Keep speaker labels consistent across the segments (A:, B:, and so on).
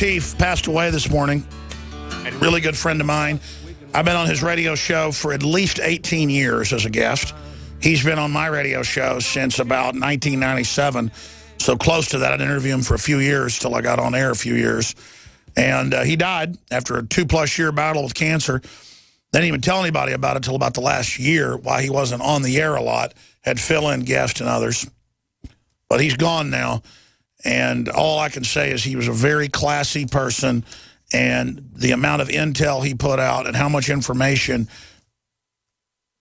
A: Monteith passed away this morning. A really good friend of mine. I've been on his radio show for at least 18 years as a guest. He's been on my radio show since about 1997, so close to that. I'd interview him for a few years till I got on air a few years. And he died after a 2+ year battle with cancer. Didn't even tell anybody about it till about the last year, why he wasn't on the air a lot. Had fill-in guests and others. But he's gone now. And all I can say is he was a very classy person, and the amount of intel he put out and how much information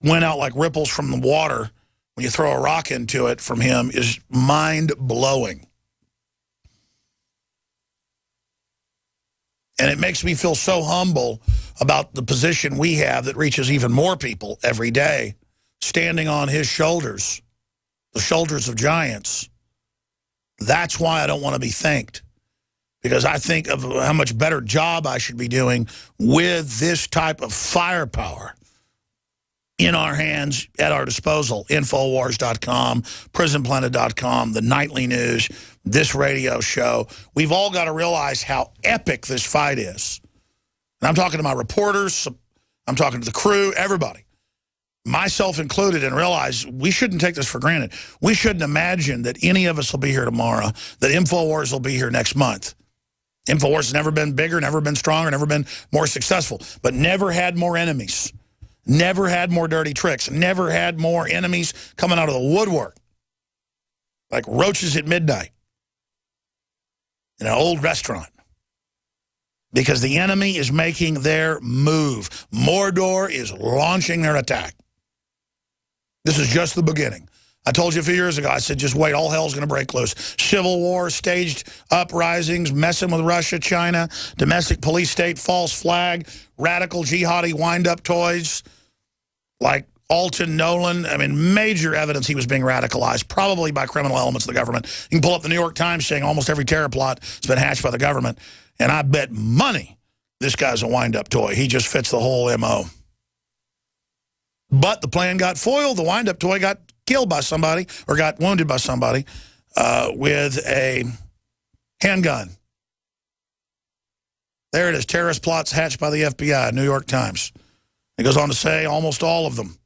A: went out like ripples from the water when you throw a rock into it from him is mind-blowing. And it makes me feel so humble about the position we have that reaches even more people every day, standing on his shoulders, the shoulders of giants. That's why I don't want to be thanked, because I think of how much better job I should be doing with this type of firepower in our hands, at our disposal. Infowars.com, prisonplanet.com, the nightly news, this radio show. We've all got to realize how epic this fight is. And I'm talking to my reporters, I'm talking to the crew, everybody, myself included, and realize we shouldn't take this for granted. We shouldn't imagine that any of us will be here tomorrow, that InfoWars will be here next month. InfoWars has never been bigger, never been stronger, never been more successful, but never had more enemies, never had more dirty tricks, never had more enemies coming out of the woodwork, like roaches at midnight in an old restaurant. Because the enemy is making their move. Mordor is launching their attack. This is just the beginning. I told you a few years ago, I said, just wait, all hell's going to break loose. Civil war, staged uprisings, messing with Russia, China, domestic police state, false flag, radical jihadi wind-up toys like Alton Nolan. I mean, major evidence he was being radicalized, probably by criminal elements of the government. You can pull up the New York Times saying almost every terror plot has been hatched by the government. And I bet money this guy's a wind-up toy. He just fits the whole M.O. But the plan got foiled. The wind-up toy got killed by somebody or got wounded by somebody with a handgun. There it is. Terrorist plots hatched by the FBI, New York Times. It goes on to say almost all of them.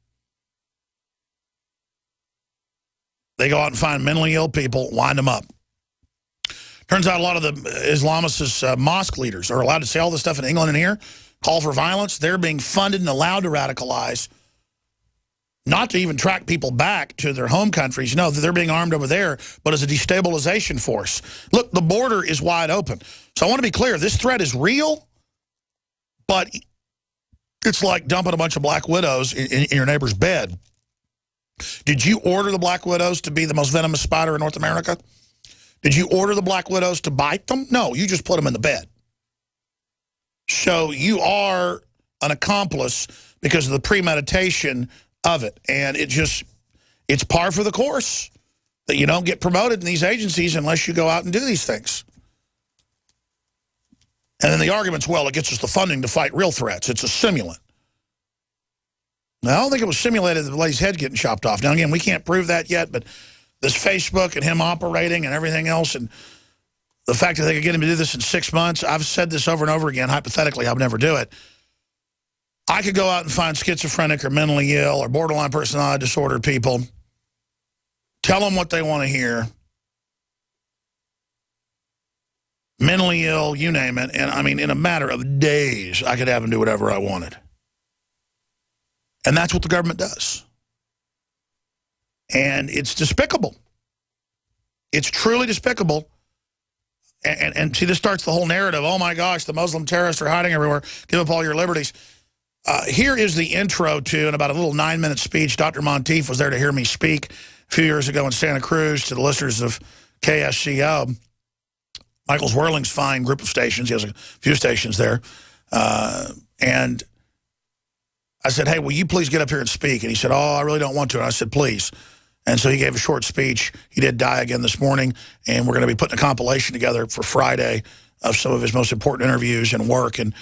A: They go out and find mentally ill people, wind them up. Turns out a lot of the Islamist mosque leaders are allowed to say all this stuff in England and here, call for violence. They're being funded and allowed to radicalize, not to even track people back to their home countries. No, they're being armed over there, but as a destabilization force. Look, the border is wide open. So I want to be clear, this threat is real, but it's like dumping a bunch of black widows in your neighbor's bed. Did you order the black widows to be the most venomous spider in North America? Did you order the black widows to bite them? No, you just put them in the bed. So you are an accomplice because of the premeditation of it. And it's par for the course that you don't get promoted in these agencies unless you go out and do these things. And then the argument's, well, it gets us the funding to fight real threats. It's a simulant. Now, I don't think it was simulated that the lady's head getting chopped off. Now, again, we can't prove that yet, but this Facebook and him operating and everything else, and the fact that they could get him to do this in 6 months, I've said this over and over again, hypothetically, I would never do it. I could go out and find schizophrenic or mentally ill or borderline personality disorder people, tell them what they want to hear, mentally ill, you name it, and I mean, in a matter of days, I could have them do whatever I wanted. And that's what the government does. And it's despicable. It's truly despicable. And see, this starts the whole narrative. Oh, my gosh, the Muslim terrorists are hiding everywhere. Give up all your liberties. Here is the intro to, in about a little 9-minute speech. Dr. Monteith was there to hear me speak a few years ago in Santa Cruz to the listeners of KSCO. Michael Zwirling's fine group of stations. He has a few stations there. And I said, hey, will you please get up here and speak? And he said, oh, I really don't want to. And I said, please. And so he gave a short speech. He did die again this morning, and we're going to be putting a compilation together for Friday of some of his most important interviews and work, and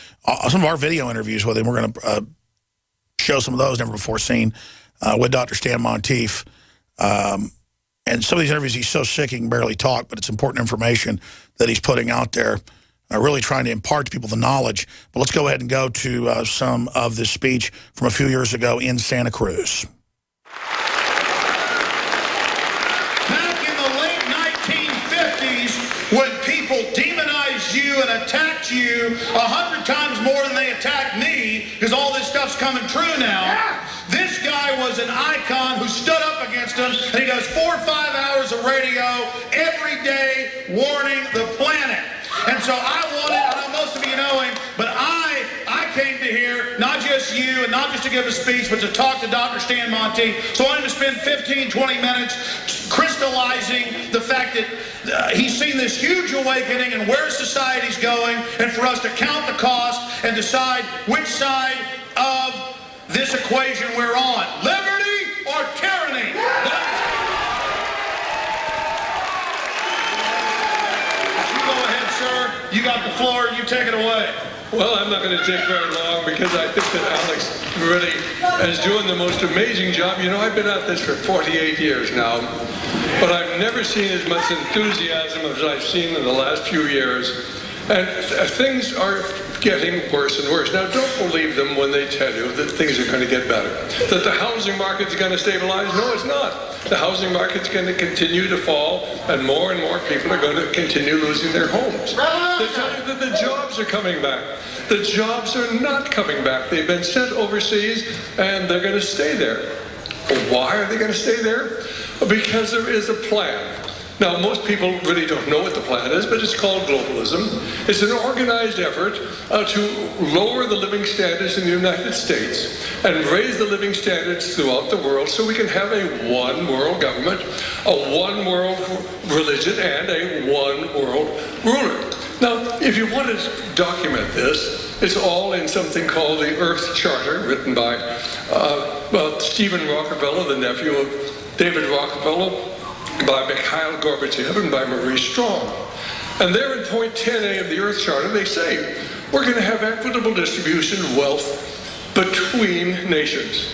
A: some of our video interviews with him. We're going to show some of those never before seen with Dr. Stan Monteith. And some of these interviews, he's so sick he can barely talk, but it's important information that he's putting out there. really trying to impart to people the knowledge. But let's go ahead and go to some of this speech from a few years ago in Santa Cruz.
B: Back in the late 1950s, when people demonized you and attacked you 100 times more than they attacked me, because all this stuff's coming true now, this guy was an icon who stood up against him, and he does 4 or 5 hours of radio every day warning the planet. And so I wanted, I know most of you know him, but I came to here, not just you, and not just to give a speech, but to talk to Dr. Stan Monteith. So I wanted to spend 15, 20 minutes crystallizing the fact that he's seen this huge awakening and where society's going, and for us to count the cost and decide which side of this equation we're on. Liberty or tyranny? Go ahead, sir. You got the floor. You take it away.
C: Well, I'm not going to take very long because I think that Alex really is doing the most amazing job. You know, I've been at this for 48 years now, but I've never seen as much enthusiasm as I've seen in the last few years. And things are getting worse and worse. Now, don't believe them when they tell you that things are going to get better. That the housing market's going to stabilize? No, it's not. The housing market's going to continue to fall, and more people are going to continue losing their homes. They tell you that the jobs are coming back. The jobs are not coming back. They've been sent overseas, and they're going to stay there. Why are they going to stay there? Because there is a plan. Now, most people really don't know what the plan is, but it's called globalism. It's an organized effort to lower the living standards in the United States and raise the living standards throughout the world so we can have a one world government, a one world religion, and a one world ruler. Now, if you want to document this, it's all in something called the Earth Charter, written by Stephen Rockefeller, the nephew of David Rockefeller, by Mikhail Gorbachev, and by Maurice Strong. And there in point 10A of the Earth Charter, they say, we're going to have equitable distribution of wealth between nations.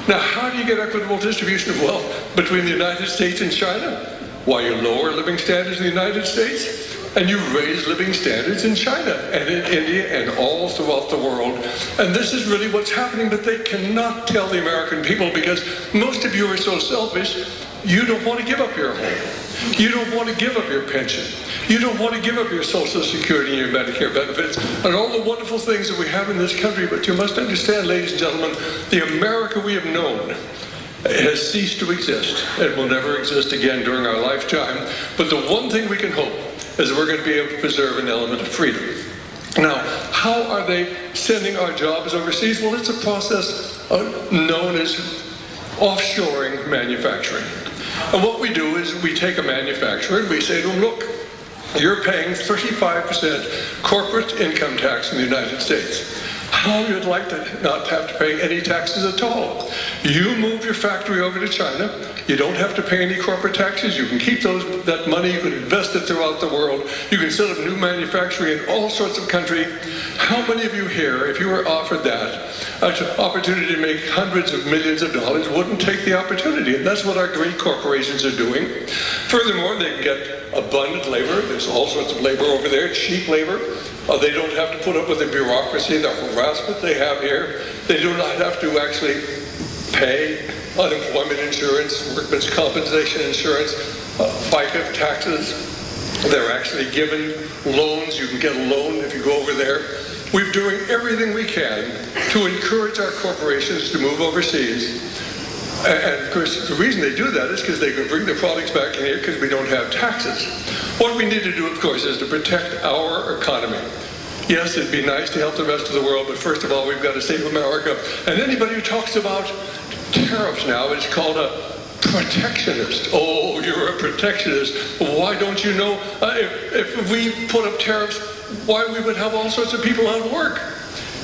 C: Now, how do you get equitable distribution of wealth between the United States and China? Why, you lower living standards in the United States, and you raise living standards in China and in India and all throughout the world. And this is really what's happening, but they cannot tell the American people because most of you are so selfish. You don't want to give up your home. You don't want to give up your pension. You don't want to give up your Social Security and your Medicare benefits and all the wonderful things that we have in this country. But you must understand, ladies and gentlemen, the America we have known has ceased to exist and will never exist again during our lifetime. But the one thing we can hope is that we're going to be able to preserve an element of freedom. Now, how are they sending our jobs overseas? Well, it's a process known as offshoring manufacturing. And what we do is we take a manufacturer and we say to them, look, you're paying 35% corporate income tax in the United States. How you'd like to not have to pay any taxes at all. You move your factory over to China. You don't have to pay any corporate taxes. You can keep that money. You can invest it throughout the world. You can set up new manufacturing in all sorts of countries. How many of you here, if you were offered that opportunity to make hundreds of millions of dollars, wouldn't take the opportunity? And that's what our great corporations are doing. Furthermore, they can get abundant labor. There's all sorts of labor over there, cheap labor. They don't have to put up with the bureaucracy, the harassment they have here. They do not have to actually pay unemployment insurance, workman's compensation insurance, FICA taxes. They're actually given loans. You can get a loan if you go over there. We're doing everything we can to encourage our corporations to move overseas. And of course, the reason they do that is because they can bring their products back in here because we don't have taxes. What we need to do, of course, is to protect our economy. Yes, it'd be nice to help the rest of the world, but first of all, we've got to save America. And anybody who talks about tariffs now is called a protectionist. Oh, you're a protectionist. Why don't you know if we put up tariffs, why we would have all sorts of people out of work?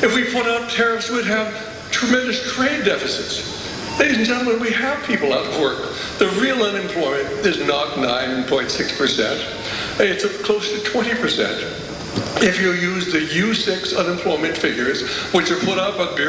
C: If we put out tariffs, we'd have tremendous trade deficits. Ladies and gentlemen, we have people out of work. The real unemployment is not 9.6%. It's close to 20%. If you use the U6 unemployment figures, which are put up on Bureau